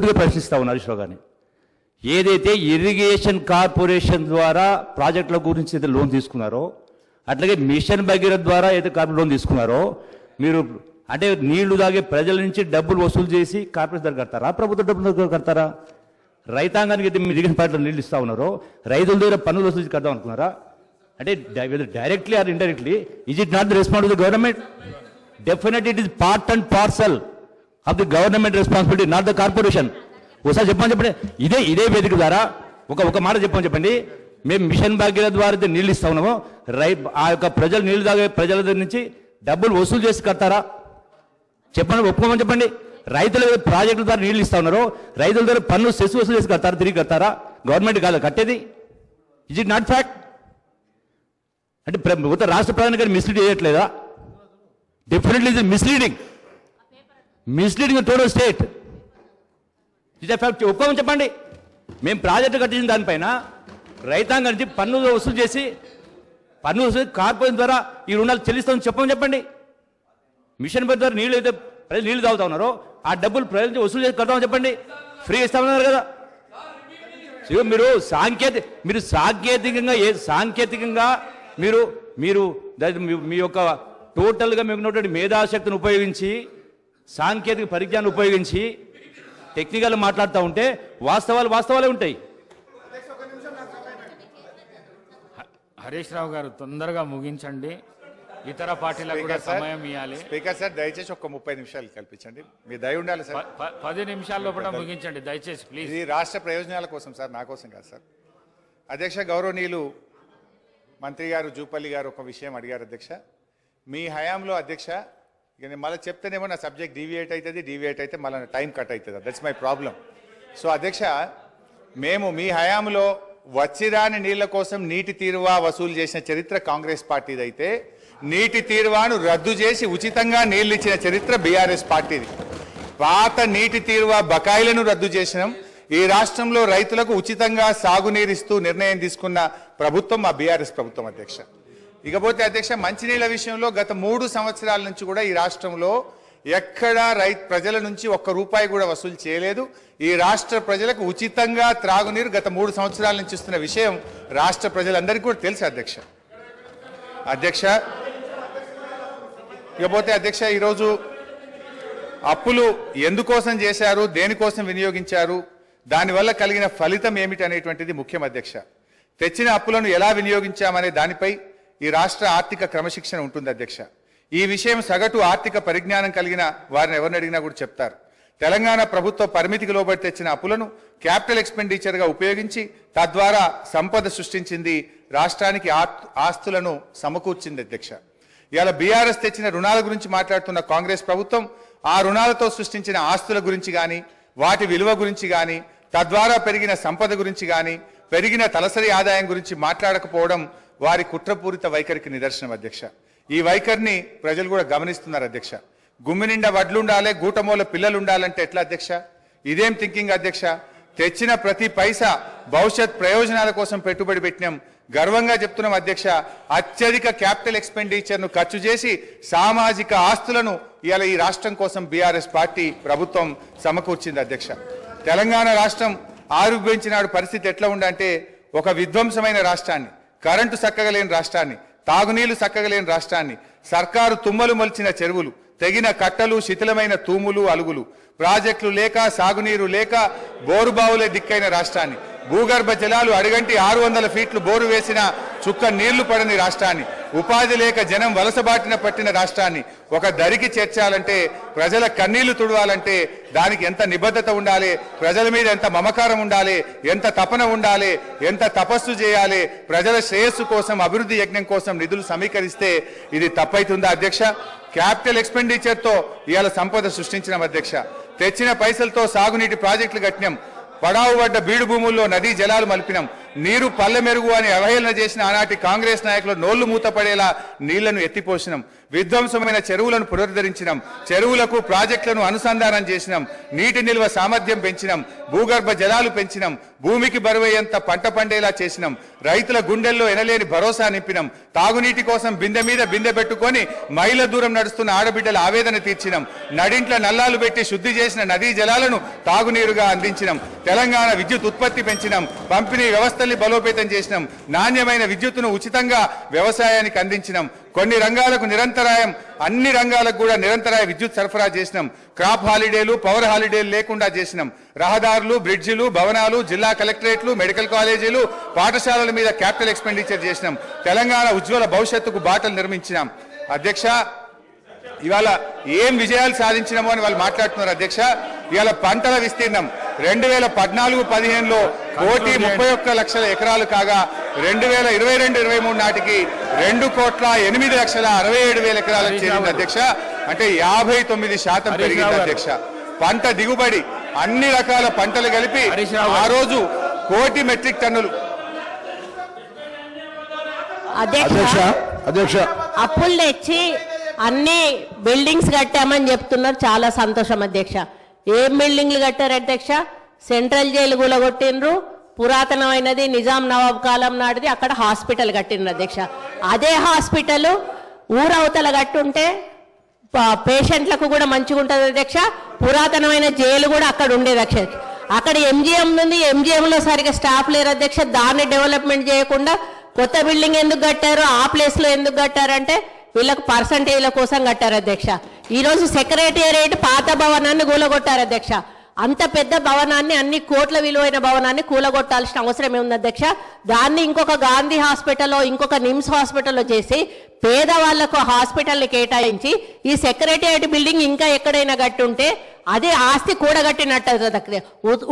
సూటిగా ప్రశ్నిస్తా ఉన్నారు హరీష్ రావు గారిని. ఏదైతే ఇరిగేషన్ కార్పొరేషన్ ద్వారా ప్రాజెక్టుల గురించి అయితే లోన్ తీసుకున్నారో, అట్లాగే మిషన్ భగీరథ ద్వారా అయితే కార్పొరేట్ లోన్ తీసుకున్నారో, మీరు అంటే నీళ్లు తాగే ప్రజల నుంచి డబ్బులు వసూలు చేసి కార్పొరేషన్ దగ్గర కడతారా, ప్రభుత్వ డబ్బుల దగ్గర కడతారా? రైతాంగానికి అయితే మీరు ఇరిగేషన్ పార్టీలో నీళ్ళు ఇస్తా ఉన్నారు, రైతుల దగ్గర పన్నులు వసూలు చేసి కడదాం అనుకున్నారా? అంటే directly or indirectly is it not the responsibility of the government? Definitely it is part and parcel of the government responsibility, not the corporation. ఒకసారి చెప్పండి. ఇదే వేదిక ద్వారా ఒక మాట చెప్పండి. మేము మిషన్ భాగీరథ ద్వారా నీళ్ళు ఇస్తా ఉన్నాము, ఆ యొక్క ప్రజలు నీళ్లు తాగే ప్రజల దగ్గర నుంచి డబ్బులు వసూలు చేసి కడతారా? చెప్పండి, ఒప్పుకోమని చెప్పండి. రైతుల ప్రాజెక్టుల ద్వారా నీళ్ళు ఇస్తా ఉన్నారు, రైతుల దగ్గర పన్ను సెస్ వసూలు చేసి కడతారా, తిరిగి కడతారా? గవర్నమెంట్ కాదు కట్టేది. Is it not fact? అంటే రాష్ట్ర ప్రధాని గారు మిస్లీడ్ చేయట్లేదా? డెఫినెట్లీ ఇది మిస్లీడింగ్ టోటల్ స్టేట్. ఇదే ఫ్యాక్ట్. ఒప్పుకోమని చెప్పండి. మేము ప్రాజెక్టు కట్టించిన దానిపైన రైతాంగం నుంచి పన్ను వసూలు చేసి కార్పొరేషన్ ద్వారా ఈ రుణాలు చెల్లిస్తామని చెప్పండి. మిషన్ భగీరథ ద్వారా నీళ్ళు అయితే ప్రజలు నీళ్లు తాగుతా ఉన్నారో ఆ డబ్బులు ప్రజల నుంచి వసూలు చేసి కడతామని చెప్పండి. ఫ్రీ ఇస్తామన్నారు కదా. మీరు సాంకేతికంగా మీరు మీ యొక్క టోటల్గా మీకు ఉన్నటువంటి మేధాశక్తిని ఉపయోగించి, సాంకేతిక పరిజ్ఞానం ఉపయోగించి టెక్నికల్ మాట్లాడుతూ ఉంటే వాస్తవాలే ఉంటాయి. హరీష్ రావు గారు తొందరగా ముగించండి, ఇతర పార్టీలకు కూడా సమయం ఇవ్వాలి. స్పీకర్ సార్ దయచేసి ఒక 30 నిమిషాలు కల్పించండి, మీ దయ ఉండాలి సార్. 10 నిమిషాల్లో కూడా ముగించండి దయచేసి ప్లీజ్. ఇది రాష్ట్ర ప్రయోజనాల కోసం సార్, నా కోసం కాదు సార్. అధ్యక్ష, గౌరవనీయులు మంత్రి గారు జూపల్లి గారు ఒక విషయం అడిగారు అధ్యక్ష. మీ హయాంలో అధ్యక్ష, ఇక నేను మళ్ళీ చెప్తేనేమో నా సబ్జెక్ట్ డీవియేట్ అయితే మళ్ళీ టైం కట్ అవుతుంది. That's my problem. సో అధ్యక్ష, మేము మీ హయాంలో వచ్చిరాని నీళ్ల కోసం నీటి తీరువా వసూలు చేసిన చరిత్ర కాంగ్రెస్ పార్టీది అయితే, నీటి తీరువాను రద్దు చేసి ఉచితంగా నీళ్లు ఇచ్చిన చరిత్ర బీఆర్ఎస్ పార్టీది. పాత నీటి తీరువా బకాయిలను రద్దు చేసినాం. ఈ రాష్ట్రంలో రైతులకు ఉచితంగా సాగునీరిస్తూ నిర్ణయం తీసుకున్న ప్రభుత్వం మా బీఆర్ఎస్ ప్రభుత్వం అధ్యక్ష. ఇకపోతే అధ్యక్ష, మంచినీళ్ల విషయంలో గత 3 సంవత్సరాల నుంచి కూడా ఈ రాష్ట్రంలో ఎక్కడా ప్రజల నుంచి ₹1 కూడా వసూలు చేయలేదు. ఈ రాష్ట్ర ప్రజలకు ఉచితంగా త్రాగునీరు గత 3 సంవత్సరాల నుంచి ఇస్తున్న విషయం రాష్ట్ర ప్రజలందరికీ కూడా తెలుసు అధ్యక్ష. ఇకపోతే అధ్యక్ష, ఈరోజు అప్పులు ఎందుకోసం చేశారు, దేనికోసం వినియోగించారు, దానివల్ల కలిగిన ఫలితం ఏమిటి అనేటువంటిది ముఖ్యం అధ్యక్ష. తెచ్చిన అప్పులను ఎలా వినియోగించామనే దానిపై ఈ రాష్ట్ర ఆర్థిక క్రమశిక్షణ ఉంటుంది అధ్యక్ష. ఈ విషయం సగటు ఆర్థిక పరిజ్ఞానం కలిగిన వారిని ఎవరిని అడిగినా కూడా చెప్తారు. తెలంగాణ ప్రభుత్వ పరిమితికి లోబడి తెచ్చిన అప్పులను క్యాపిటల్ ఎక్స్పెండిచర్గా ఉపయోగించి తద్వారా సంపద సృష్టించింది, రాష్ట్రానికి ఆస్తులను సమకూర్చింది అధ్యక్ష. ఇవాళ బీఆర్ఎస్ తెచ్చిన రుణాల గురించి మాట్లాడుతున్న కాంగ్రెస్ ప్రభుత్వం ఆ రుణాలతో సృష్టించిన ఆస్తుల గురించి కానీ, వాటి విలువ గురించి కానీ, తద్వారా పెరిగిన సంపద గురించి కానీ, పెరిగిన తలసరి ఆదాయం గురించి మాట్లాడకపోవడం వారి కుట్రపూరిత వైఖరికి నిదర్శనం అధ్యక్ష. ఈ వైఖరిని ప్రజలు కూడా గమనిస్తున్నారు అధ్యక్ష. గుమ్మి నిండా వడ్లుండాలి, గూటమూల పిల్లలు ఉండాలంటే ఎట్లా అధ్యక్ష? ఇదేం థింకింగ్ అధ్యక్ష? తెచ్చిన ప్రతి పైసా భవిష్యత్ ప్రయోజనాల కోసం పెట్టుబడి పెట్టినాం. గర్వంగా చెప్తున్నాం అధ్యక్ష. అత్యధిక క్యాపిటల్ ఎక్స్పెండిచర్ను ఖర్చు చేసి సామాజిక ఆస్తులను ఇవాళ ఈ రాష్ట్రం కోసం బీఆర్ఎస్ పార్టీ ప్రభుత్వం సమకూర్చింది అధ్యక్ష. తెలంగాణ రాష్ట్రం ఆవిర్భవించినాడు పరిస్థితి ఎట్లా ఉందంటే, ఒక విధ్వంసమైన రాష్ట్రాన్ని, కరెంటు చక్కగా లేని రాష్ట్రాన్ని, తాగునీళ్లు చక్కగా లేని రాష్ట్రాన్ని, సర్కారు తుమ్మలు మొలిచిన చెరువులు, తెగిన కట్టలు, శిథిలమైన తూములు అలుగులు, ప్రాజెక్టులు లేక, సాగునీరు లేక, బోరుబావులే దిక్కైన రాష్ట్రాన్ని, భూగర్భ జలాలు అడిగంటి 600 ఫీట్లు బోరు వేసిన చుక్క నీళ్లు పడని రాష్ట్రాన్ని, ఉపాధి లేక జనం వలసబాటిన పట్టిన రాష్ట్రాన్ని ఒక దరికి చేర్చాలంటే, ప్రజల కన్నీళ్లు తుడవాలంటే దానికి ఎంత నిబద్ధత ఉండాలి, ప్రజల మీద ఎంత మమకారం ఉండాలి, ఎంత తపన ఉండాలి, ఎంత తపస్సు చేయాలి, ప్రజల శ్రేయస్సు కోసం, అభివృద్ధి యజ్ఞం కోసం నిధులు సమీకరిస్తే ఇది తప్పైతుందా అధ్యక్ష? క్యాపిటల్ ఎక్స్పెండిచర్తో ఇవాళ సంపద సృష్టించిన అధ్యక్ష. తెచ్చిన పైసలతో సాగునీటి ప్రాజెక్టులు కట్టినాం, పడావు పడ్డ బీడు భూముల్లో నదీ జలాలు మలిపినాం, నీరు పల్లె మెరుగు అని అవహేళన చేసిన ఆనాటి కాంగ్రెస్ నాయకులు నోళ్లు మూతపడేలా నీళ్లను ఎత్తిపోసినాం. విధ్వంసమైన చెరువులను పునరుద్ధరించినాం. చెరువులకు ప్రాజెక్టులను అనుసంధానం చేసినాం. నీటి నిల్వ సామర్థ్యం పెంచినాం. భూగర్భ జలాలు పెంచినాం. భూమికి బరువయ్యేంత పంట పండేలా చేసినాం. రైతుల గుండెల్లో ఎనలేని భరోసా నింపినాం. తాగునీటి కోసం బిందె మీద బిందె పెట్టుకొని మైళ్ళ దూరం నడుస్తున్న ఆడబిడ్డల ఆవేదన తీర్చినాం. నడింట్ల నల్లాలు పెట్టి శుద్ధి చేసిన నదీ జలాలను తాగునీరుగా అందించినాం. తెలంగాణ విద్యుత్ ఉత్పత్తి పెంచినాం. పంపిణీ వ్యవస్థల్ని బలోపేతం చేసినాం. నాణ్యమైన విద్యుత్తును ఉచితంగా వ్యవసాయానికి అందించినాం. కొన్ని రంగాలకు నిరంతరాయం, అన్ని రంగాలకు కూడా నిరంతరాయ విద్యుత్ సరఫరా చేసినాం. క్రాప్ హాలిడేలు, పవర్ హాలిడేలు లేకుండా చేసినాం. రహదారులు, బ్రిడ్జిలు, భవనాలు, జిల్లా కలెక్టరేట్లు, మెడికల్ కాలేజీలు, పాఠశాలల మీద క్యాపిటల్ ఎక్స్పెండిచర్ చేసినాం. తెలంగాణ ఉజ్వల భవిష్యత్తుకు బాటలు నిర్మించినాం. అధ్యక్ష, ఇవాళ ఏం విజయాలు సాధించినామో అని వాళ్ళు మాట్లాడుతున్నారు. అధ్యక్ష, ఇవాళ పంటల విస్తీర్ణం 2014-15లో 1,31,00,000 ఎకరాలు కాగా 2022-23 నాటికి 2,08,67,000 ఎకరాలకు చేరింది అధ్యక్ష. అంటే 59% పెరిగింది అధ్యక్ష. పంట దిగుబడి అన్ని రకాల పంటలు కలిపి ఆ రోజు 1,00,000 మెట్రిక్ టన్నులు. అధ్యక్ష, అప్పులు తెచ్చి అన్ని బిల్డింగ్స్ కట్టామని చెప్తున్నారు. చాలా సంతోషం అధ్యక్ష. ఏం బిల్డింగ్లు కట్టారు అధ్యక్ష? సెంట్రల్ జైలు కూలగొట్టిండ్రు. పురాతనమైనది నిజాం నవాబ్ కాలం నాటిది అక్కడ హాస్పిటల్ కట్టిండ్రు అధ్యక్ష. అదే హాస్పిటల్ ఊరవతల కట్టుంటే పేషెంట్లకు కూడా మంచిగా ఉంటుంది అధ్యక్ష. పురాతనమైన జైలు కూడా అక్కడ ఉండేది అధ్యక్ష. అక్కడ ఎంజిఎం ఉంది, ఎంజిఎంలో సరిగా స్టాఫ్ లేరు అధ్యక్ష. దాన్ని డెవలప్మెంట్ చేయకుండా కొత్త బిల్డింగ్ ఎందుకు కట్టారు, ఆ ప్లేస్లో ఎందుకు కట్టారంటే వీళ్ళకు పర్సంటేజ్ల కోసం కట్టారు అధ్యక్ష. ఈరోజు సెక్రటేరియట్ పాత భవనాన్ని కూలగొట్టారు అధ్యక్ష. అంత పెద్ద భవనాన్ని, అన్ని కోట్ల విలువైన భవనాన్ని కూలగొట్టాల్సిన అవసరం ఏముంది అధ్యక్ష? దాన్ని ఇంకొక గాంధీ హాస్పిటల్లో, ఇంకొక నిమ్స్ హాస్పిటల్లో చేసి పేదవాళ్లకు హాస్పిటల్ని కేటాయించి ఈ సెక్రటేరియట్ బిల్డింగ్ ఇంకా ఎక్కడైనా కట్టుంటే అదే ఆస్తి కూడగట్టినట్టు.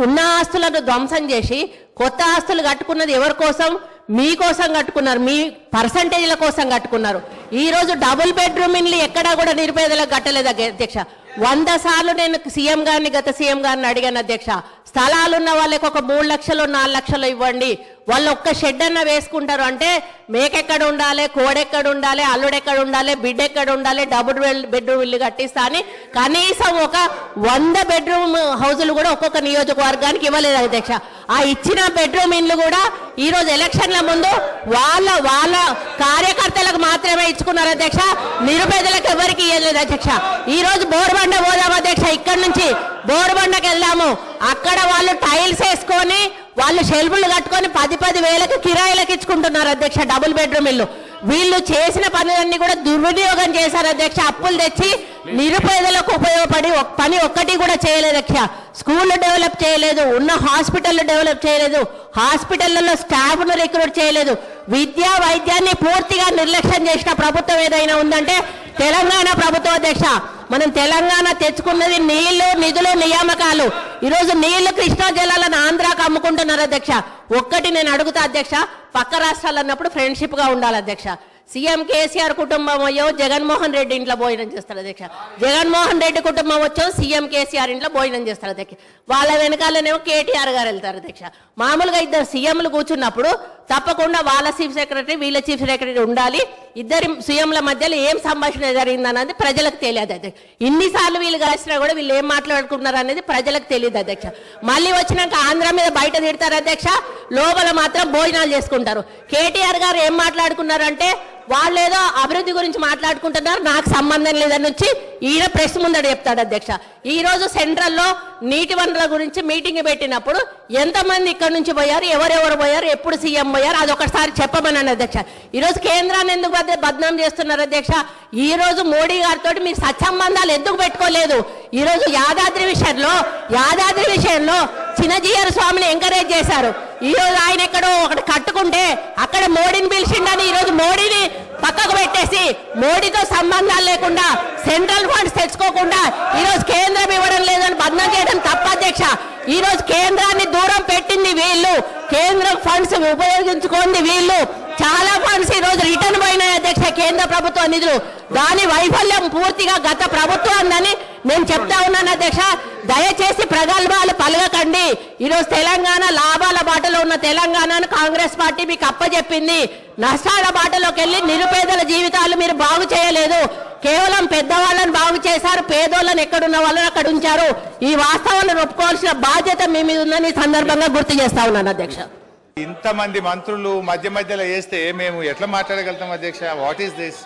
ఉన్న ఆస్తులను ధ్వంసం చేసి కొత్త ఆస్తులు కట్టుకున్నది ఎవరి కోసం? మీకోసం కట్టుకున్నారు, మీ పర్సంటేజ్ల కోసం కట్టుకున్నారు. ఈ రోజు డబుల్ బెడ్రూమ్ ఇల్లు ఎక్కడా కూడా నిరుపేదలకు కట్టలేదు అధ్యక్ష. 100 సార్లు నేను సీఎం గారిని, గత సీఎం గారిని అడిగాను అధ్యక్ష. స్థలాలున్న వాళ్ళకి ఒక 3 లక్షలు 4 లక్షలు ఇవ్వండి, వాళ్ళు ఒక్క షెడ్ అన్న వేసుకుంటారు అంటే మేకెక్కడ ఉండాలి, కోడెక్కడ ఉండాలి, అల్లుడెక్కడ ఉండాలి, బిడ్డ ఎక్కడ ఉండాలి, డబుల్ బెడ్రూమ్ ఇల్లు కట్టిస్తా అని కనీసం ఒక 100 బెడ్రూమ్ హౌజులు కూడా ఒక్కొక్క నియోజకవర్గానికి ఇవ్వలేదు అధ్యక్ష. ఆ ఇచ్చిన బెడ్రూమ్ ఇల్లు కూడా ఈ రోజు ఎలక్షన్ల ముందు వాళ్ళ కార్యకర్తలకు మాత్రమే ఇచ్చుకున్నారు అధ్యక్ష. నిరుపేదలకు ఎవరికి ఇవ్వలేదు అధ్యక్ష. ఈ రోజు బోర్బండ పోదాం అధ్యక్ష. ఇక్కడి నుంచి బోర్బండకి వెళ్దాము. అక్కడ వాళ్ళు టైల్స్ వేసుకొని, వాళ్ళు షెల్ఫ్లు కట్టుకొని 10-10 వేలకు కిరాయిలకు ఇచ్చుకుంటున్నారు అధ్యక్ష డబుల్ బెడ్రూమ్ ఇల్లు. వీళ్ళు చేసిన పనులన్నీ కూడా దుర్వినియోగం చేశారు అధ్యక్ష. అప్పులు తెచ్చి నిరుపేదలకు ఉపయోగపడి పని ఒక్కటి కూడా చేయలేదు అధ్యక్ష. స్కూళ్ళు డెవలప్ చేయలేదు, ఉన్న హాస్పిటల్ డెవలప్ చేయలేదు, హాస్పిటళ్లలో స్టాఫ్ను రిక్రూట్ చేయలేదు. విద్యా వైద్యాన్ని పూర్తిగా నిర్లక్ష్యం చేసిన ప్రభుత్వం ఏదైనా ఉందంటే తెలంగాణ ప్రభుత్వం అధ్యక్ష. మనం తెలంగాణ తెచ్చుకున్నది నీళ్లు, నిధులు, నియామకాలు. ఈరోజు నీళ్లు, కృష్ణా జలాలను ఆంధ్రాకు అమ్ముకుంటున్నారు అధ్యక్ష. ఒక్కటి నేను అడుగుతా అధ్యక్ష, పక్క రాష్ట్రాలు అన్నప్పుడు ఫ్రెండ్షిప్ గా ఉండాలి అధ్యక్ష. సీఎం కేసీఆర్ కుటుంబం అయ్యో జగన్మోహన్ రెడ్డి ఇంట్లో భోజనం చేస్తారు అధ్యక్ష. జగన్మోహన్ రెడ్డి కుటుంబం వచ్చో సీఎం కేసీఆర్ ఇంట్లో భోజనం చేస్తారు అధ్యక్ష. వాళ్ళ వెనకాలనేమో కేటీఆర్ గారు వెళ్తారు అధ్యక్ష. మామూలుగా ఇద్దరు సీఎంలు కూర్చున్నప్పుడు తప్పకుండా వాళ్ళ చీఫ్ సెక్రటరీ, వీళ్ళ చీఫ్ సెక్రటరీ ఉండాలి. ఇద్దరి సీఎంల మధ్యలో ఏం సంభాషణ జరిగిందన్నది ప్రజలకు తెలియదు అధ్యక్ష. ఇన్నిసార్లు వీళ్ళు కలిసినా కూడా వీళ్ళు ఏం మాట్లాడుకున్నారు అనేది ప్రజలకు తెలియదు అధ్యక్ష. మళ్ళీ వచ్చినాక ఆంధ్ర మీద బయట తిడతారు అధ్యక్ష, లోపల మాత్రం భోజనాలు చేసుకుంటారు. కేటీఆర్ గారు ఏం మాట్లాడుకున్నారంటే వాళ్ళేదో అభివృద్ధి గురించి మాట్లాడుకుంటున్నారు, నాకు సంబంధం లేదని వచ్చి ఈయన ప్రెస్ ముందట చెప్తాడు అధ్యక్ష. ఈ రోజు సెంట్రల్లో నీటి వనరుల గురించి మీటింగ్ పెట్టినప్పుడు ఎంతమంది ఇక్కడ నుంచి పోయారు, ఎవరెవరు పోయారు, ఎప్పుడు సీఎం పోయారు, అది ఒకసారి చెప్పమన్నాను అధ్యక్ష. ఈ రోజు కేంద్రాన్ని ఎందుకు బద్నాం చేస్తున్నారు అధ్యక్ష? ఈ రోజు మోడీ గారితో మీరు సత్సంబంధాలు ఎందుకు పెట్టుకోలేదు? ఈ రోజు యాదాద్రి విషయంలో చిన్నజీయర్ స్వామిని ఎంకరేజ్ చేశారు. ఈ రోజు ఆయన ఎక్కడో ఒకటి కట్టుకుంటే అక్కడ మోడీని పిలిచిండని ఈ రోజు మోడీని పక్కకు పెట్టేసి మోడీతో సంబంధాలు లేకుండా సెంట్రల్ ఫండ్స్ తెచ్చుకోకుండా ఈ రోజు కేంద్రం ఇవ్వడం లేదని బద్నాం చేయడం తప్ప అధ్యక్ష. ఈ రోజు కేంద్రాన్ని దూరం పెట్టింది వీళ్ళు, కేంద్రం ఫండ్స్ ఉపయోగించుకోండి వీళ్ళు. చాలా ఫండ్స్ ఈ రోజు రిటర్న్ పోయినాయి అధ్యక్ష, కేంద్ర ప్రభుత్వ నిధులు. దాని వైఫల్యం పూర్తిగా గత ప్రభుత్వాన్ని నేను చెప్తా ఉన్నాను అధ్యక్ష. దయచేసి ప్రగల్భాలు పలగకండి. ఈరోజు తెలంగాణ లాభాల బాటలో ఉన్న తెలంగాణను కాంగ్రెస్ పార్టీ మీకు అప్పచెప్పింది. నష్టాల బాటలోకి వెళ్ళి నిరుపేదల జీవితాలు మీరు బాగు చేయలేదు. కేవలం పెద్దవాళ్ళని బాగు చేశారు, పేదోళ్ళని ఎక్కడున్న వాళ్ళని అక్కడ ఉంచారు. ఈ వాస్తవాలను ఒప్పుకోవాల్సిన బాధ్యత మీ మీద ఉందని ఈ సందర్భంగా గుర్తు చేస్తా ఉన్నాను అధ్యక్ష. ఇంతమంది మంత్రులు మధ్య మధ్యలో వేస్తే మేము ఎట్లా మాట్లాడగలుగుతాం అధ్యక్ష? What is this?